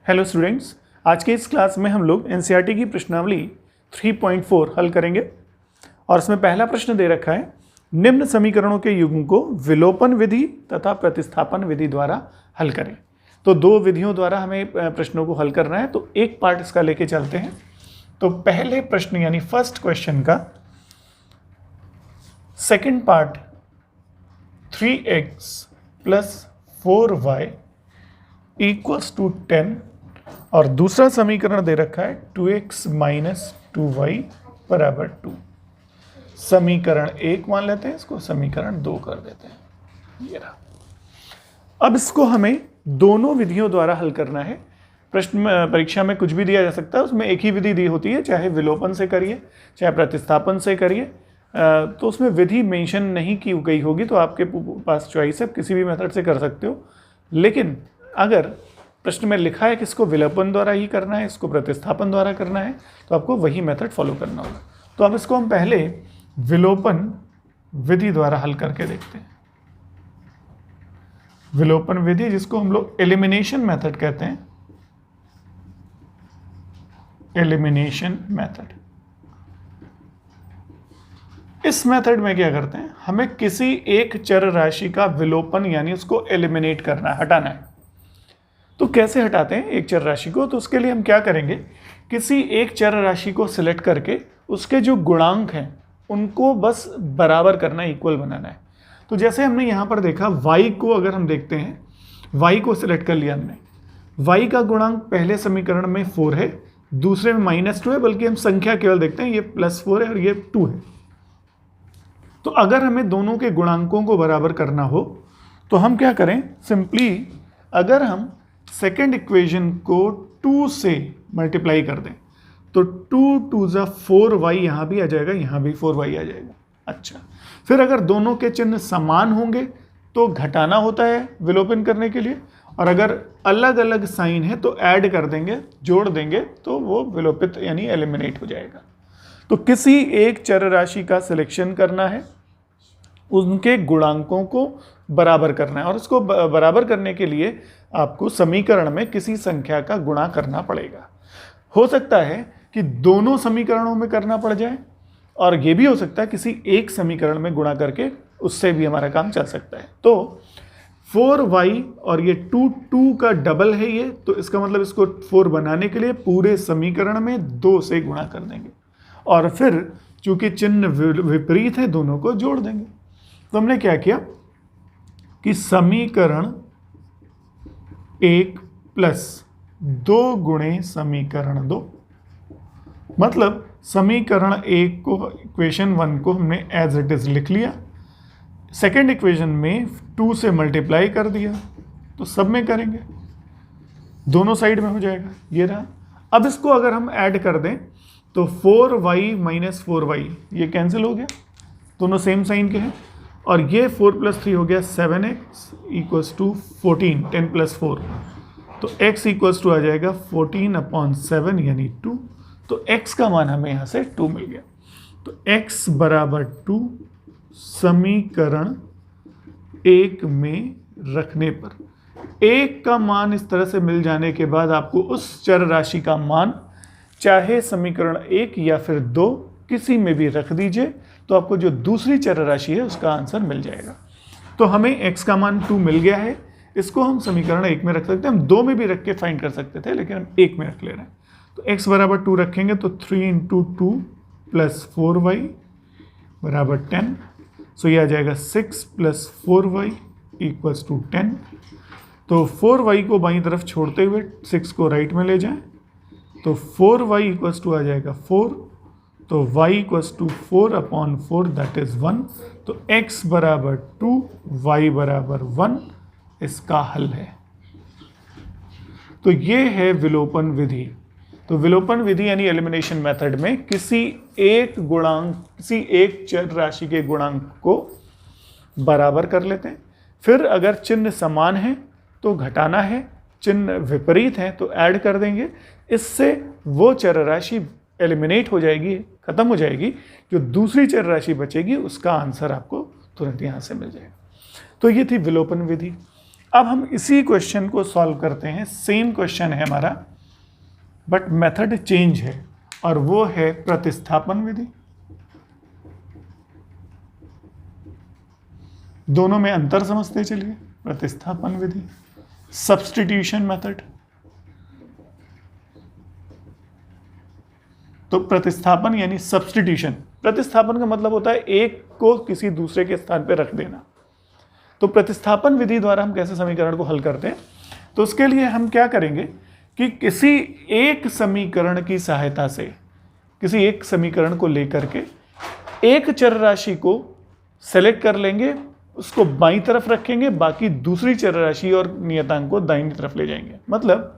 Hello students, आज के इस क्लास में हम लोग एनसीईआरटी की प्रश्नावली 3.4 हल करेंगे और इसमें पहला प्रश्न दे रखा है निम्न समीकरणों के युग्म को विलोपन विधि तथा प्रतिस्थापन विधि द्वारा हल करें। तो दो विधियों द्वारा हमें प्रश्नों को हल करना है, तो एक पार्ट इसका लेके चलते हैं। तो पहले प्रश्न यानी फर्स्ट क्वेश्चन का सेकंड पार्ट 3x + 4y = 10 और दूसरा समीकरण दे रखा है 2x - 2y = 2। समीकरण 1 मान लेते हैं, इसको समीकरण 2 कर देते हैं। ये रहा। अब इसको हमें दोनों विधियों द्वारा हल करना है। प्रश्न परीक्षा में कुछ भी दिया जा सकता है, उसमें एक ही विधि दी होती है, चाहे विलोपन से करिए चाहे प्रतिस्थापन से करिए। तो उसमें विधि मेंशन नहीं की गई होगी, तो आपके पास चॉइस है, किसी भी मेथड से कर सकते हो। लेकिन अगर प्रश्न में लिखा है कि इसको विलोपन द्वारा ही करना है, इसको प्रतिस्थापन द्वारा करना है, तो आपको वही मेथड फॉलो करना होगा। तो अब इसको हम पहले विलोपन विधि द्वारा हल करके देखते हैं। विलोपन विधि, जिसको हम लोग एलिमिनेशन मेथड कहते हैं, एलिमिनेशन मेथड। इस मेथड में क्या करते हैं, हमें किसी एक चर राशि का विलोपन यानी उसको एलिमिनेट करना है, हटाना है। तो कैसे हटाते हैं एक चर राशि को? तो उसके लिए हम क्या करेंगे, किसी एक चर राशि को सिलेक्ट करके उसके जो गुणांक हैं उनको बस बराबर करना, इक्वल बनाना है। तो जैसे हमने यहाँ पर देखा y को, अगर हम देखते हैं y को सिलेक्ट कर लिया हमने, y का गुणांक पहले समीकरण में 4 है, दूसरे में -2 है, बल्कि हम संख्या केवल देखते हैं, ये +4 है और ये 2 है। तो अगर हमें दोनों के गुणांकों को बराबर करना हो तो हम क्या करें, सिंपली अगर हम सेकेंड इक्वेशन को 2 से मल्टीप्लाई कर दें तो 2 × 2 = 4y, यहाँ भी आ जाएगा, यहाँ भी 4y आ जाएगा। अच्छा, फिर अगर दोनों के चिन्ह समान होंगे तो घटाना होता है विलोपन करने के लिए, और अगर अलग अलग साइन है तो ऐड कर देंगे, जोड़ देंगे, तो वो विलोपित यानी एलिमिनेट हो जाएगा। तो किसी एक चर राशि का सिलेक्शन करना है, उनके गुणांकों को बराबर करना है, और उसको बराबर करने के लिए आपको समीकरण में किसी संख्या का गुणा करना पड़ेगा। हो सकता है कि दोनों समीकरणों में करना पड़ जाए, और ये भी हो सकता है किसी एक समीकरण में गुणा करके उससे भी हमारा काम चल सकता है। तो 4y और ये 2 का डबल है ये, तो इसका मतलब इसको 4 बनाने के लिए पूरे समीकरण में 2 से गुणा कर देंगे, और फिर चूंकि चिन्ह विपरीत है दोनों को जोड़ देंगे। तो हमने क्या किया कि समीकरण 1 + 2 × समीकरण 2, मतलब समीकरण 1 को, इक्वेशन 1 को हमने एज इट इज लिख लिया, सेकेंड इक्वेशन में 2 से मल्टीप्लाई कर दिया, तो सब में करेंगे, दोनों साइड में हो जाएगा। ये रहा। अब इसको अगर हम ऐड कर दें तो 4y - 4y ये कैंसिल हो गया, दोनों सेम साइन के हैं, और ये 4 + 3 हो गया 7x = 14, 10 + 4, तो x = आ जाएगा 14/7 यानी 2। तो x का मान हमें यहाँ से 2 मिल गया। तो x = 2 समीकरण 1 में रखने पर 1 का मान इस तरह से मिल जाने के बाद आपको उस चर राशि का मान चाहे समीकरण 1 या फिर 2 किसी में भी रख दीजिए, तो आपको जो दूसरी चर राशि है उसका आंसर मिल जाएगा। तो हमें x का मान 2 मिल गया है, इसको हम समीकरण 1 में रख सकते हैं, हम 2 में भी रख के फाइंड कर सकते थे, लेकिन हम 1 में रख ले रहे हैं। तो x = 2 रखेंगे तो 3 × 2 + 4y = 10, सो ये आ जाएगा 6 + 4y = 10। तो 4y को बाईं तरफ छोड़ते हुए 6 को राइट में ले जाएं, तो 4y = आ जाएगा 4, तो y = 4/4 दैट इज 1। तो x = 2, y = 1 इसका हल है। तो ये है विलोपन विधि। तो विलोपन विधि यानी एलिमिनेशन मेथड में किसी एक गुणांक, किसी एक चर राशि के गुणांक को बराबर कर लेते हैं, फिर अगर चिन्ह समान है तो घटाना है, चिन्ह विपरीत है तो ऐड कर देंगे, इससे वो चर राशि एलिमिनेट हो जाएगी, खत्म हो जाएगी, जो दूसरी चर राशि बचेगी उसका आंसर आपको तुरंत यहाँ से मिल जाएगा। तो ये थी विलोपन विधि। अब हम इसी क्वेश्चन को सॉल्व करते हैं। सेम क्वेश्चन है हमारा बट मेथड चेंज है और वो है प्रतिस्थापन विधि। दोनों में अंतर समझते चलिए। प्रतिस्थापन विधि, सब्स्टिट्यूशन मेथड। तो प्रतिस्थापन यानी सब्स्टिट्यूशन, प्रतिस्थापन का मतलब होता है एक को किसी दूसरे के स्थान पर रख देना। तो प्रतिस्थापन विधि द्वारा हम कैसे समीकरण को हल करते हैं, तो उसके लिए हम क्या करेंगे कि किसी एक समीकरण की सहायता से, किसी एक समीकरण को लेकर के एक चर राशि को सेलेक्ट कर लेंगे, उसको बाईं तरफ रखेंगे, बाकी दूसरी चर राशि और नियतांक को दाहिनी तरफ ले जाएंगे। मतलब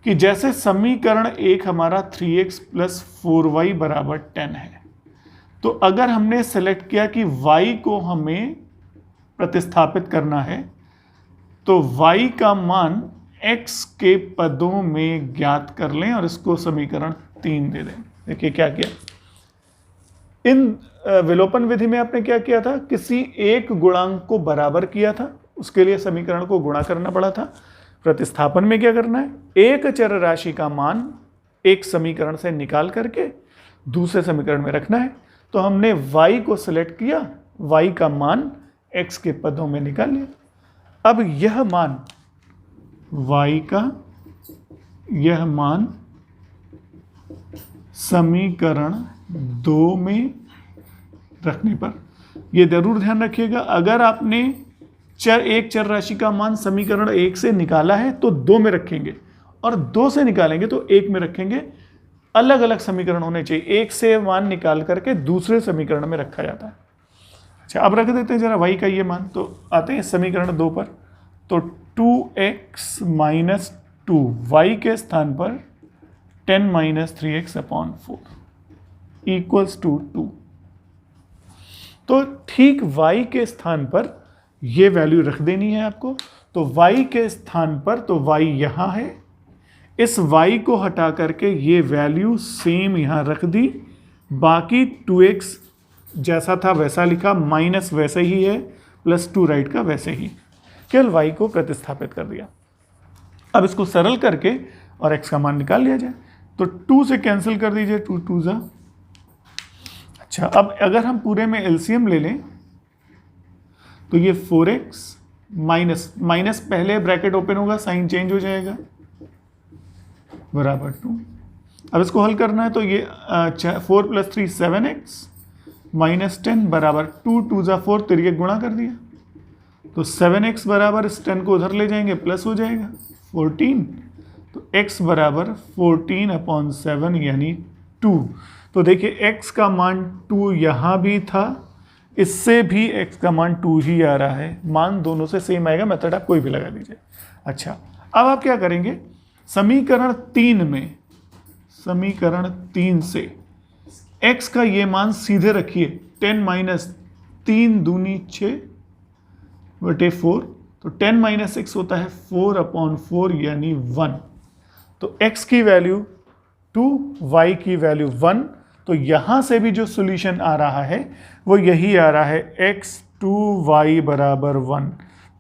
कि जैसे समीकरण एक हमारा 3x + 4y = 10 है, तो अगर हमने सेलेक्ट किया कि y को हमें प्रतिस्थापित करना है तो y का मान x के पदों में ज्ञात कर लें और इसको समीकरण 3 दे दें। देखिए क्या किया, इन विलोपन विधि में आपने क्या किया था, किसी एक गुणांक को बराबर किया था, उसके लिए समीकरण को गुणा करना पड़ा था। प्रतिस्थापन में क्या करना है, एक चर राशि का मान एक समीकरण से निकाल करके दूसरे समीकरण में रखना है। तो हमने y को सिलेक्ट किया, y का मान x के पदों में निकाल लिया। अब यह मान y का, यह मान समीकरण 2 में रखने पर, यह जरूर ध्यान रखिएगा, अगर आपने एक चर राशि का मान समीकरण 1 से निकाला है तो 2 में रखेंगे, और 2 से निकालेंगे तो 1 में रखेंगे। अलग अलग समीकरण होने चाहिए, एक से मान निकाल करके दूसरे समीकरण में रखा जाता है। अच्छा, अब रख देते हैं जरा y का ये मान। तो आते हैं समीकरण 2 पर, तो 2x - 2 y के स्थान पर 10 - 3x/4 = 2। तो ठीक y के स्थान पर ये वैल्यू रख देनी है आपको। तो y के स्थान पर, तो y यहाँ है, इस y को हटा करके ये वैल्यू सेम यहाँ रख दी, बाकी 2x जैसा था वैसा लिखा, माइनस वैसे ही है, +2 राइट का वैसे ही, केवल y को प्रतिस्थापित कर दिया। अब इसको सरल करके और x का मान निकाल लिया जाए। तो 2 से कैंसिल कर दीजिए, 2 2 जा। अच्छा, अब अगर हम पूरे में एलसीएम ले लें तो ये 4x माइनस पहले ब्रैकेट ओपन होगा, साइन चेंज हो जाएगा, बराबर 2। अब इसको हल करना है तो ये 4 + 3 7x -10 बराबर 2 2 जा 4, तिरके गुणा कर दिया तो 7x बराबर, इस 10 को उधर ले जाएंगे प्लस हो जाएगा 14। तो x बराबर 14/7 यानी 2। तो देखिए x का मान 2 यहाँ भी था, इससे भी x का मान 2 ही आ रहा है, मान दोनों से सेम आएगा, मेथड आप कोई भी लगा दीजिए। अच्छा, अब आप क्या करेंगे, समीकरण 3 में, समीकरण 3 से x का ये मान सीधे रखिए, 10 - 3 दूनी 6/4, तो 10 - 6 होता है 4/4 यानी 1। तो x की वैल्यू 2, y की वैल्यू 1। तो यहाँ से भी जो सॉल्यूशन आ रहा है वो यही आ रहा है, x 2y = 1।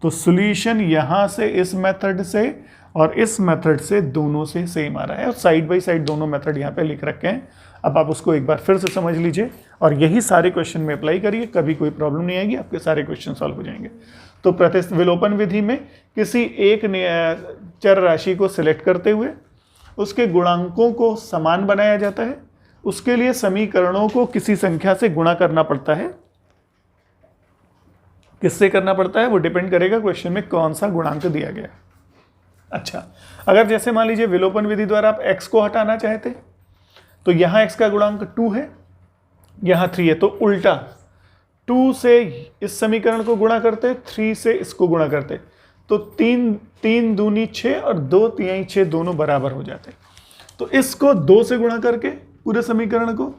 तो सॉल्यूशन यहाँ से इस मेथड से और इस मेथड से दोनों से सेम आ रहा है, और साइड बाय साइड दोनों मेथड यहाँ पे लिख रखे हैं। अब आप उसको एक बार फिर से समझ लीजिए और यही सारे क्वेश्चन में अप्लाई करिए, कभी कोई प्रॉब्लम नहीं आएगी, आपके सारे क्वेश्चन सॉल्व हो जाएंगे। तो विलोपन विधि में किसी एक चर राशि को सिलेक्ट करते हुए उसके गुणांकों को समान बनाया जाता है, उसके लिए समीकरणों को किसी संख्या से गुणा करना पड़ता है। किससे करना पड़ता है वो डिपेंड करेगा क्वेश्चन में कौन सा गुणांक दिया गया। अच्छा, अगर जैसे मान लीजिए विलोपन विधि द्वारा आप x को हटाना चाहते तो यहाँ x का गुणांक 2 है, यहाँ 3 है, तो उल्टा 2 से इस समीकरण को गुणा करते, 3 से इसको गुणा करते, तो 3 दूनी 6 और 2 तिहाई 6 दोनों बराबर हो जाते। तो इसको 2 से गुणा करके पूरे समीकरण को,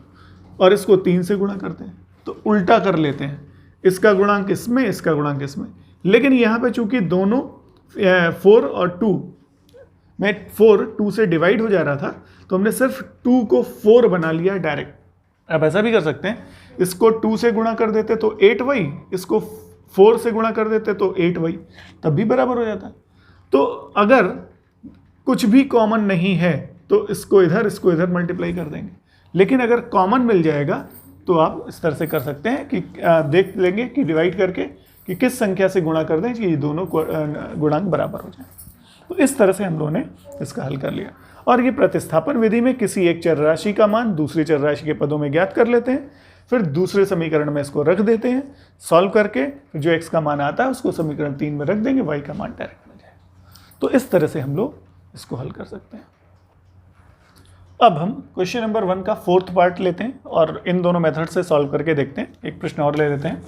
और इसको 3 से गुणा करते हैं, तो उल्टा कर लेते हैं, इसका गुणांक इसमें, इसका गुणांक इसमें। लेकिन यहाँ पे चूंकि दोनों 4 और 2 में 4 2 से डिवाइड हो जा रहा था, तो हमने सिर्फ 2 को 4 बना लिया डायरेक्ट। अब ऐसा भी कर सकते हैं, इसको 2 से गुणा कर देते तो 8y, इसको 4 से गुणा कर देते तो 8y, तब भी बराबर हो जाता। तो अगर कुछ भी कॉमन नहीं है तो इसको इधर मल्टीप्लाई कर देंगे, लेकिन अगर कॉमन मिल जाएगा तो आप इस तरह से कर सकते हैं कि देख लेंगे कि डिवाइड करके कि किस संख्या से गुणा कर दें कि ये दोनों गुणांक बराबर हो जाए। तो इस तरह से हम लोगों ने इसका हल कर लिया। और ये प्रतिस्थापन विधि में किसी एक चर राशि का मान दूसरी चर राशि के पदों में ज्ञात कर लेते हैं, फिर दूसरे समीकरण में इसको रख देते हैं, सॉल्व करके जो x का मान आता है उसको समीकरण 3 में रख देंगे, y का मान डायरेक्ट मिल जाएगा। तो इस तरह से हम लोग इसको हल कर सकते हैं। अब हम क्वेश्चन नंबर 1 का 4th पार्ट लेते हैं और इन दोनों मेथड से सॉल्व करके देखते हैं। एक प्रश्न और ले लेते हैं,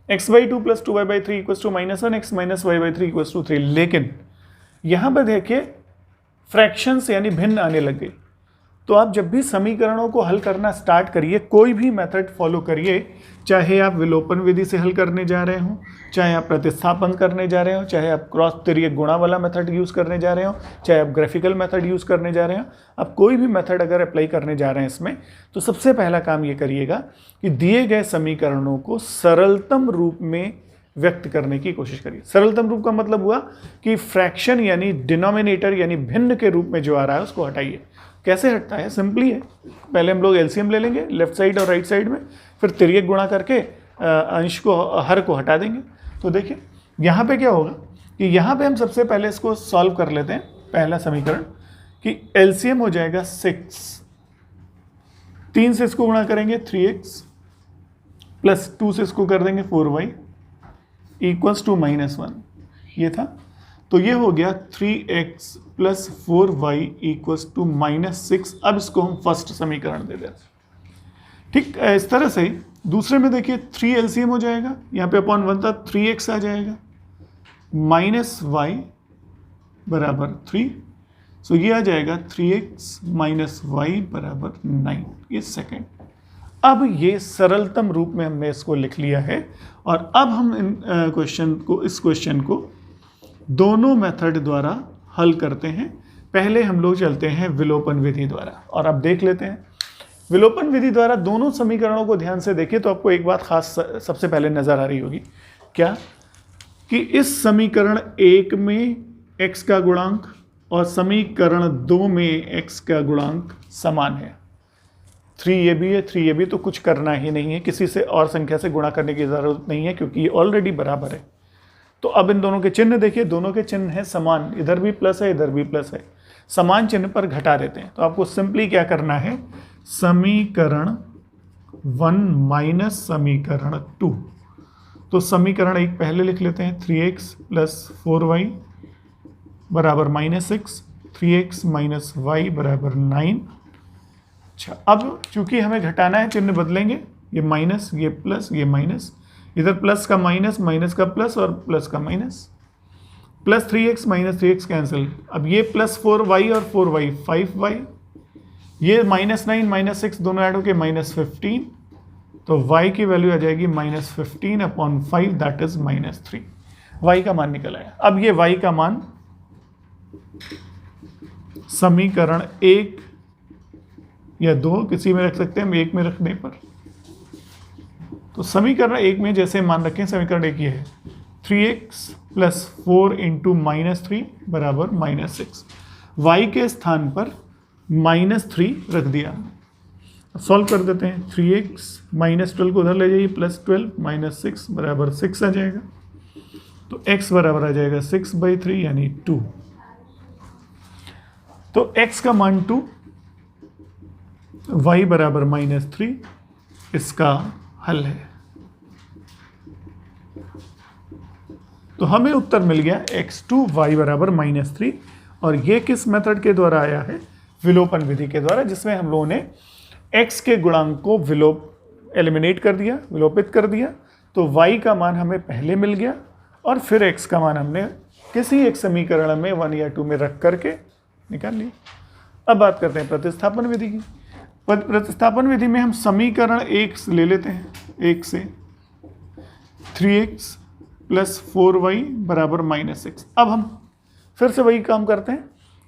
x/2 + 2y/3 = -1, x - y/3 = 3। लेकिन यहाँ पर देखिए फ्रैक्शंस यानी भिन्न आने लग गई। तो आप जब भी समीकरणों को हल करना स्टार्ट करिए, कोई भी मेथड फॉलो करिए, चाहे आप विलोपन विधि से हल करने जा रहे हो, चाहे आप प्रतिस्थापन करने जा रहे हो, चाहे आप क्रॉस तिर्यक गुणा वाला मेथड यूज़ करने जा रहे हो, चाहे आप ग्राफिकल मेथड यूज़ करने जा रहे हो, आप कोई भी मेथड अगर अप्लाई करने जा रहे हैं इसमें, तो सबसे पहला काम ये करिएगा कि दिए गए समीकरणों को सरलतम रूप में व्यक्त करने की कोशिश करिए। सरलतम रूप का मतलब हुआ कि फ्रैक्शन यानी डिनोमिनेटर यानी भिन्न के रूप में जो आ रहा है उसको हटाइए। कैसे हटता है? सिंपली है, पहले हम लोग एलसीएम ले लेंगे लेफ्ट साइड और राइट साइड में, फिर तिर्यक गुणा करके अंश को हर को हटा देंगे। तो देखिए यहाँ पे क्या होगा कि यहाँ पे हम सबसे पहले इसको सॉल्व कर लेते हैं। पहला समीकरण कि एलसीएम हो जाएगा 6, 3 से इसको गुणा करेंगे 3x प्लस 2 से इसको कर देंगे 4y इक्वल्स टू -1, ये था। तो ये हो गया 3x plus 4y equals to -6। अब इसको हम फर्स्ट समीकरण दे देते। ठीक, इस तरह से दूसरे में देखिए 3 एलसीएम हो जाएगा, यहाँ पे अपॉन 1 था, 3x आ जाएगा -y बराबर 3। सो ये आ जाएगा 3x माइनस वाई बराबर 9, ये सेकेंड। अब ये सरलतम रूप में हमने इसको लिख लिया है और अब हम इस क्वेश्चन को दोनों मेथड द्वारा हल करते हैं। पहले हम लोग चलते हैं विलोपन विधि द्वारा और अब देख लेते हैं। विलोपन विधि द्वारा दोनों समीकरणों को ध्यान से देखिए तो आपको एक बात खास सबसे पहले नजर आ रही होगी, क्या कि इस समीकरण 1 में x का गुणांक और समीकरण 2 में x का गुणांक समान है। 3a भी है, 3ab तो कुछ करना ही नहीं है, किसी से और संख्या से गुणा करने की ज़रूरत नहीं है क्योंकि ये ऑलरेडी बराबर है। तो अब इन दोनों के चिन्ह देखिए, दोनों के चिन्ह हैं समान, इधर भी प्लस है इधर भी प्लस है, समान चिन्ह पर घटा देते हैं। तो आपको सिंपली क्या करना है, समीकरण 1 माइनस समीकरण 2। तो समीकरण 1 पहले लिख लेते हैं, 3x प्लस 4y बराबर -6, 3x माइनस वाई बराबर 9। अच्छा, अब चूंकि हमें घटाना है चिन्ह बदलेंगे, ये माइनस ये प्लस ये माइनस, इधर प्लस का माइनस, माइनस का प्लस और प्लस का minus, plus 3x minus 3x cancel. अब ये प्लस 4y और 4y 5y, ये -9 -6 दोनों ऐड होके -15। तो y की वैल्यू आ जाएगी -15 अपॉन 5 दैट इज -3। y का मान निकल आया। अब ये y का मान समीकरण 1 या 2 किसी में रख सकते हैं, हम 1 में रखने पर। तो समीकरण 1 में जैसे मान रखें, समीकरण 1 ये है 3x प्लस 4 इंटू -3 बराबर -6। y के स्थान पर -3 रख दिया। सॉल्व कर देते हैं, 3x -12 को उधर ले जाइए, प्लस 12 -6 बराबर 6 आ जाएगा। तो x बराबर आ जाएगा 6/3 यानी 2। तो x का मान 2, y बराबर -3 इसका हल है। तो हमें उत्तर मिल गया x2 y बराबर -3। और ये किस मेथड के द्वारा आया है, विलोपन विधि के द्वारा, जिसमें हम लोगों ने x के गुणांक को एलिमिनेट कर दिया, विलोपित कर दिया। तो y का मान हमें पहले मिल गया और फिर x का मान हमने किसी एक समीकरण में 1 या 2 में रख करके निकाल लिया। अब बात करते हैं प्रतिस्थापन विधि की। प्रतिस्थापन विधि में हम समीकरण 1 ले लेते हैं, 1 से 3x प्लस 4y बराबर -6। अब हम फिर से वही काम करते हैं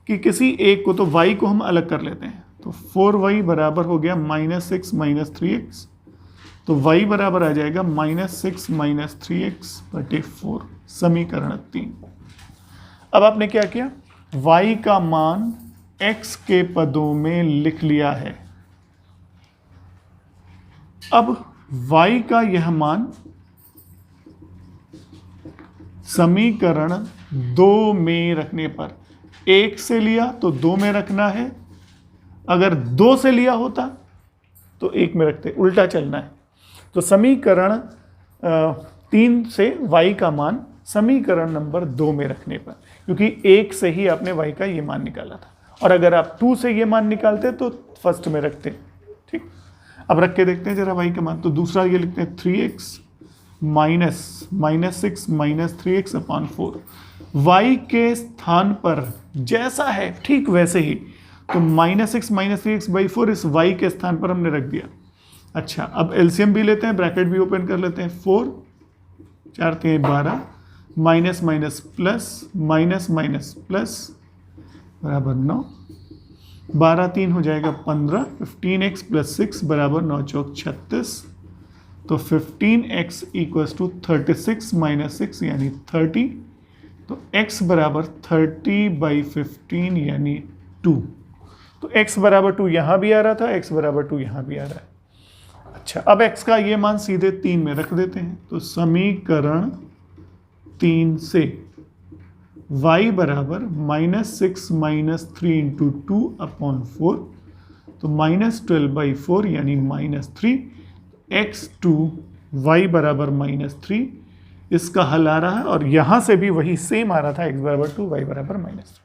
कि किसी एक को, तो y को हम अलग कर लेते हैं। तो 4y बराबर हो गया -6 - 3x तो y बराबर आ जाएगा -6 - 3x/4 समीकरण 3। अब आपने क्या किया, y का मान x के पदों में लिख लिया है। अब y का यह मान समीकरण 2 में रखने पर, 1 से लिया तो 2 में रखना है, अगर 2 से लिया होता तो 1 में रखते, उल्टा चलना है। तो समीकरण 3 से y का मान समीकरण नंबर 2 में रखने पर, क्योंकि 1 से ही आपने y का ये मान निकाला था, और अगर आप 2 से ये मान निकालते तो फर्स्ट में रखते। ठीक, अब रख के देखते हैं जरा y का मान। तो दूसरा ये लिखते हैं 3x -6 - 3x/4, y के स्थान पर जैसा है ठीक वैसे ही, तो -6 - 3x/4 इस y के स्थान पर हमने रख दिया। अच्छा, अब एलसीएम भी लेते हैं, ब्रैकेट भी ओपन कर लेते हैं। 4 4 3 12 minus minus plus minus minus plus बराबर 9, 12 3 हो जाएगा 15, 15x + 6 बराबर 9 चौक 36। तो 15x = 36 - 6 यानी 30। तो x बराबर 30/15 यानी 2। तो x बराबर 2 यहाँ भी आ रहा था, x बराबर 2 यहाँ भी आ रहा है। अच्छा, अब x का ये मान सीधे 3 में रख देते हैं। तो समीकरण 3 से y बराबर -6 - 3 × 2/4, तो -12/4 यानी -3, x2 y बराबर -3, इसका हल आ रहा है। और यहाँ से भी वही सेम आ रहा था, x बराबर 2 y बराबर -3।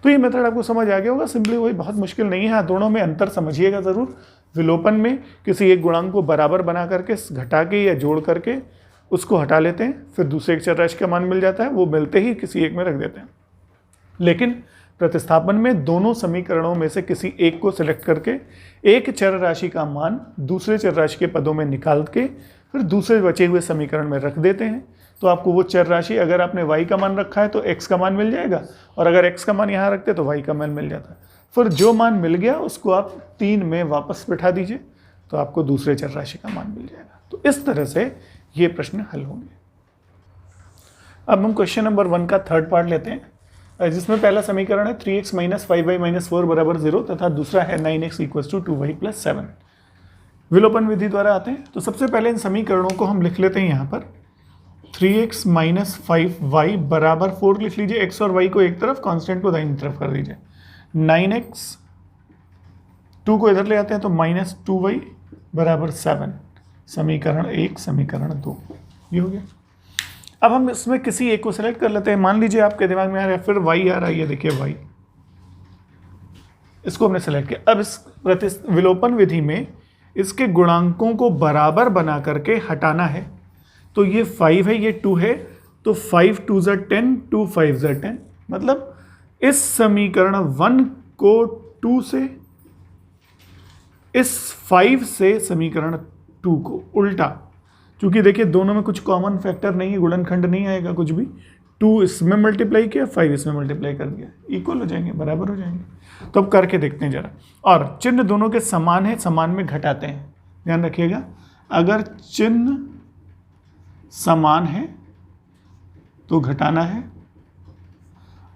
तो ये मेथड आपको समझ आ गया होगा। सिंपली वही, बहुत मुश्किल नहीं है। दोनों में अंतर समझिएगा ज़रूर। विलोपन में किसी एक गुणांक को बराबर बना करके, घटा के या जोड़ करके उसको हटा लेते हैं, फिर दूसरे एक चर राशि का मान मिल जाता है, वो मिलते ही किसी एक में रख देते हैं। लेकिन प्रतिस्थापन में दोनों समीकरणों में से किसी एक को सिलेक्ट करके एक चर राशि का मान दूसरे चर राशि के पदों में निकाल के फिर दूसरे बचे हुए समीकरण में रख देते हैं। तो आपको वो चर राशि, अगर आपने y का मान रखा है तो x का मान मिल जाएगा, और अगर x का मान यहाँ रखते तो y का मान मिल जाता है। फिर जो मान मिल गया उसको आप 3 में वापस बिठा दीजिए, तो आपको दूसरे चर राशि का मान मिल जाएगा। तो इस तरह से ये प्रश्न हल होंगे। अब हम क्वेश्चन नंबर 1 का थर्ड पार्ट लेते हैं, जिसमें पहला समीकरण है 3x - 5y - 4 बराबर 0 तथा दूसरा है 9x = 2y + 7। विलोपन विधि द्वारा आते हैं। तो सबसे पहले इन समीकरणों को हम लिख लेते हैं। यहाँ पर 3x - 5y बराबर 4 लिख लीजिए, x और y को एक तरफ, कांस्टेंट को दाहिनी तरफ कर दीजिए। 9x, 2 को इधर ले आते हैं तो -2y बराबर 7, समीकरण 1 समीकरण 2, ये हो गया। अब हम इसमें किसी एक को सिलेक्ट कर लेते हैं। मान लीजिए आपके दिमाग में आ रहा है, फिर y आ रहा है, ये देखिए y, इसको हमने सेलेक्ट किया। अब इस विलोपन विधि में इसके गुणांकों को बराबर बना करके हटाना है। तो ये 5 है, ये 2 है, तो 5 2 = 10, 2 5 = 10। मतलब इस समीकरण 1 को 2 से, इस 5 से समीकरण 2 को उल्टा, क्योंकि देखिए दोनों में कुछ कॉमन फैक्टर नहीं है, गुणनखंड नहीं आएगा कुछ भी। 2 इसमें मल्टीप्लाई किया, 5 इसमें मल्टीप्लाई कर दिया, इक्वल हो जाएंगे, बराबर हो जाएंगे। तो अब करके देखते हैं जरा। और चिन्ह दोनों के समान है, समान में घटाते हैं, ध्यान रखिएगा। अगर चिन्ह समान है तो घटाना है,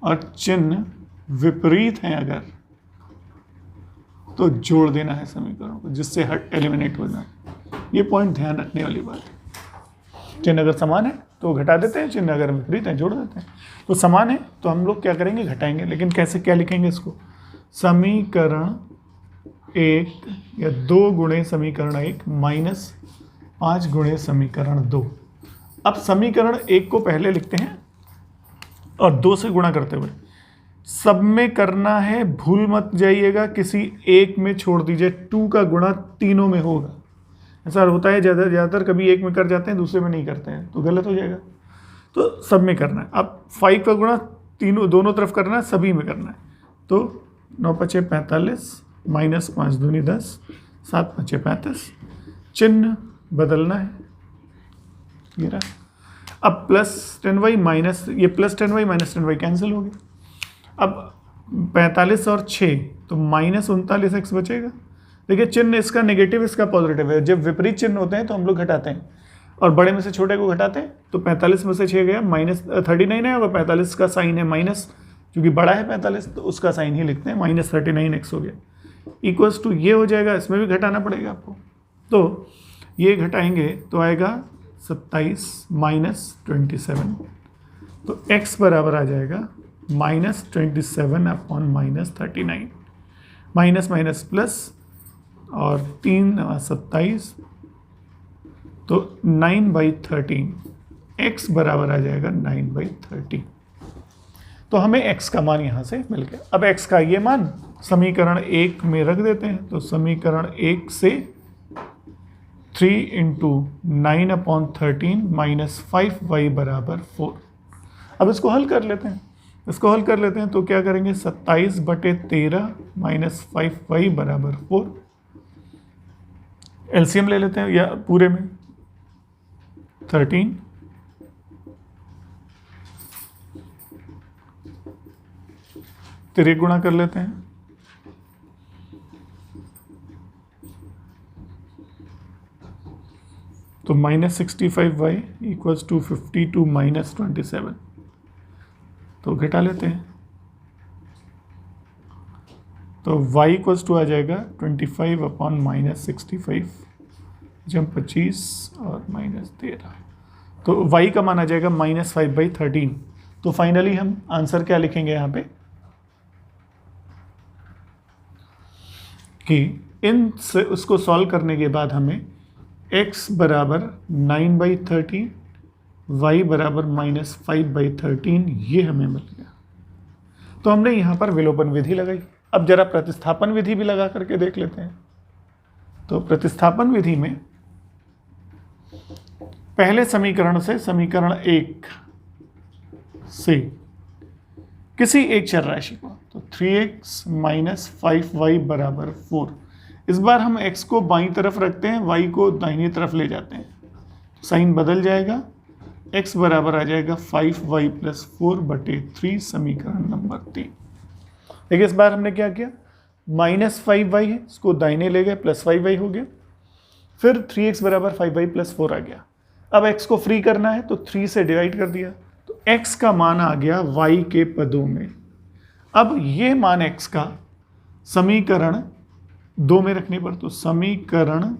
और चिन्ह विपरीत है अगर, तो जोड़ देना है समीकरणों को, जिससे एलिमिनेट हो जाए। ये पॉइंट ध्यान रखने वाली बात है। चिन्ह अगर समान है तो घटा देते हैं, चिन्ह अगर विपरीत है जोड़ देते हैं। तो समान है तो हम लोग क्या करेंगे, घटाएंगे। लेकिन कैसे, क्या लिखेंगे इसको, समीकरण 1 या 2 गुणे समीकरण 1 -5 गुणे समीकरण 2। अब समीकरण 1 को पहले लिखते हैं और 2 से गुणा करते हुए सब में करना है। भूल मत जाइएगा, किसी एक में छोड़ दीजिए। 2 का गुणा तीनों में होगा। ऐसा होता है ज़्यादातर, कभी एक में कर जाते हैं, दूसरे में नहीं करते हैं, तो गलत हो जाएगा। तो सब में करना है। अब 5 का गुणा दोनों तरफ करना है, सभी में करना है। तो 9 × 5 = 45, -5 दूनी 10, 7 × 5 = 35। चिन्ह बदलना है, ये रहा। अब +10y माइनस, ये +10y - 10y कैंसिल हो गया। अब 45 और 6 तो -39x बचेगा, देखिए चिन्ह इसका नेगेटिव, इसका पॉजिटिव है। जब विपरीत चिन्ह होते हैं तो हम लोग घटाते हैं, और बड़े में से छोटे को घटाते हैं। तो 45 में से 6 गया, -39 है, और 45 का साइन है माइनस, क्योंकि बड़ा है 45 तो उसका साइन ही लिखते हैं, -39x हो गया। इक्वल्स टू ये हो जाएगा, इसमें भी घटाना पड़ेगा आपको, तो ये घटाएंगे तो आएगा 27 -27, तो x बराबर आ जाएगा -27 अपॉन -39, माइनस माइनस प्लस, और 3 27, तो 9/13, x बराबर आ जाएगा 9/13। तो हमें x का मान यहाँ से मिल गया। अब x का ये मान समीकरण 1 में रख देते हैं, तो समीकरण 1 से 3 × 9/13 -5y बराबर 4। अब इसको हल कर लेते हैं, तो क्या करेंगे, 27/13 -5y बराबर 4। एलसीएम ले लेते हैं, या पूरे में 13, तिरक गुणा कर लेते हैं, तो -65y = 52 -27, तो घटा लेते हैं, तो y = आ जाएगा 25 अपॉन -65, जब 25 और -13, तो y का मान आ जाएगा -5/13। तो फाइनली हम आंसर क्या लिखेंगे यहाँ पे, कि इन से उसको सॉल्व करने के बाद हमें x बराबर 9/13, y बराबर -5/13 ये हमें मिल गया। तो हमने यहाँ पर विलोपन विधि लगाई। अब जरा प्रतिस्थापन विधि भी लगा करके देख लेते हैं। तो प्रतिस्थापन विधि में पहले समीकरण से समीकरण 1 से किसी एक चर राशि को, तो 3x - 5y बराबर 4, इस बार हम x को बाईं तरफ रखते हैं, y को दाहिनी तरफ ले जाते हैं, साइन बदल जाएगा, x बराबर आ जाएगा 5y + 4/3, समीकरण नंबर 3। देखिए इस बार हमने क्या किया, -5y है, इसको दाहिने ले गए, +5y हो गया, फिर 3x बराबर 5y + 4 आ गया। अब x को फ्री करना है तो 3 से डिवाइड कर दिया, तो x का मान आ गया y के पदों में। अब ये मान x का समीकरण 2 में रखने पर, तो समीकरण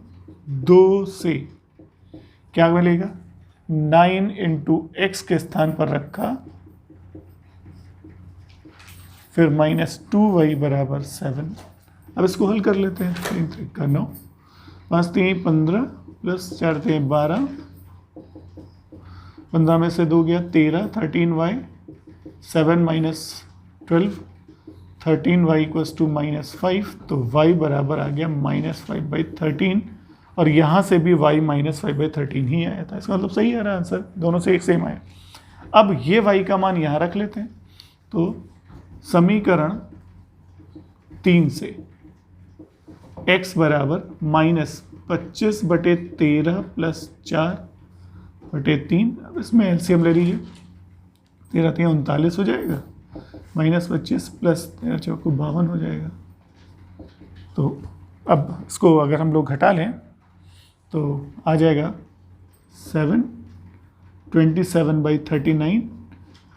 2 से क्या मिलेगा, 9 × x के स्थान पर रखा, फिर -2y बराबर 7। अब इसको हल कर लेते हैं, 3 3 का 9, 5 3 15 + 4 3 12, 15 में से 2 गया 13, 13y, 7 - 12, 13y = -5, तो y बराबर आ गया -5/13, और यहाँ से भी y -5/13 ही आया था। इसका मतलब सही आ रहा है आंसर, दोनों से एक सेम आया। अब ये y का मान यहाँ रख लेते हैं, तो समीकरण 3 से x बराबर -25/13 + 4/3, अब इसमें एलसीएम ले लीजिए, 13 3 39 हो जाएगा, -25 + 13 4 52 हो जाएगा। तो अब इसको अगर हम लोग घटा लें तो आ जाएगा 27/39,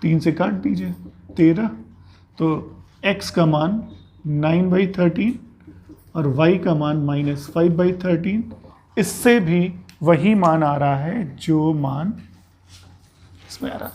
3 से काट दीजिए 13, तो x का मान 9/13 और y का मान -5/13। इससे भी वही मान आ रहा है जो मान इसमें आ रहा था।